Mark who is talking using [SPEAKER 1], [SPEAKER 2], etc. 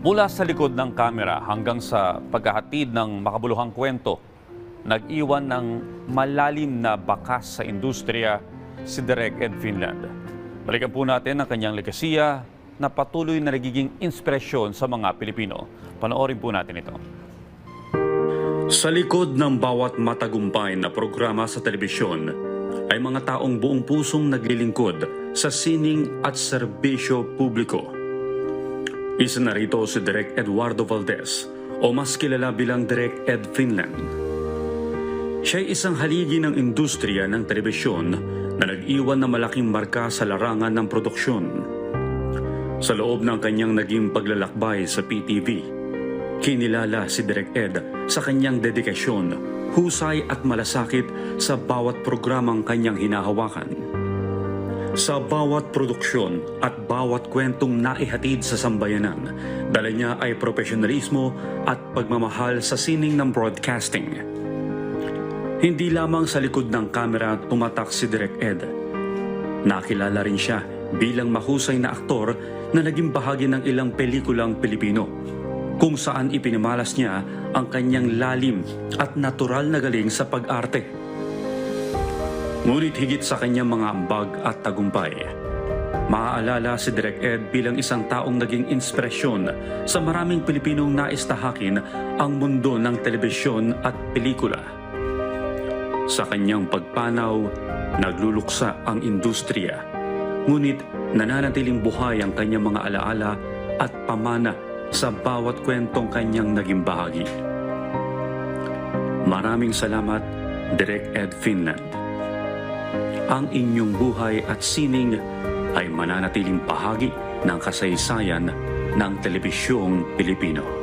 [SPEAKER 1] Mula sa likod ng kamera hanggang sa paghahatid ng makabuluhang kwento, nag-iwan ng malalim na bakas sa industriya si Direk Ed Finland. Balikan po natin ang kanyang legasiya na patuloy na nagiging inspirasyon sa mga Pilipino. Panoorin po natin ito. Sa likod ng bawat matagumpay na programa sa telebisyon ay mga taong buong pusong naglilingkod sa sining at serbisyo publiko. Isa na rito si Direk Eduardo Valdez o mas kilala bilang Direk Ed Finland. Siya ay isang haligi ng industriya ng telebisyon na nag-iwan na malaking marka sa larangan ng produksyon. Sa loob ng kanyang naging paglalakbay sa PTV, kinilala si Direk Ed sa kanyang dedikasyon, husay at malasakit sa bawat programang kanyang hinahawakan. Sa bawat produksyon at bawat kwentong naihatid sa sambayanan, dala niya ay profesionalismo at pagmamahal sa sining ng broadcasting. Hindi lamang sa likod ng kamera tumatak si Direk Ed. Nakilala rin siya bilang mahusay na aktor na naging bahagi ng ilang pelikulang Pilipino, kung saan ipinamalas niya ang kanyang lalim at natural na galing sa pag-arte. Ngunit higit sa kanyang mga ambag at tagumpay, maaalala si Direk Ed bilang isang taong naging inspirasyon sa maraming Pilipinong nais tahakin ang mundo ng telebisyon at pelikula. Sa kanyang pagpanaw, nagluluksa ang industriya, ngunit nananatiling buhay ang kanyang mga alaala at pamana sa bawat kwentong kanyang naging bahagi. Maraming salamat, Direk Ed Finland. Ang inyong buhay at sining ay mananatiling bahagi ng kasaysayan ng telebisyong Pilipino.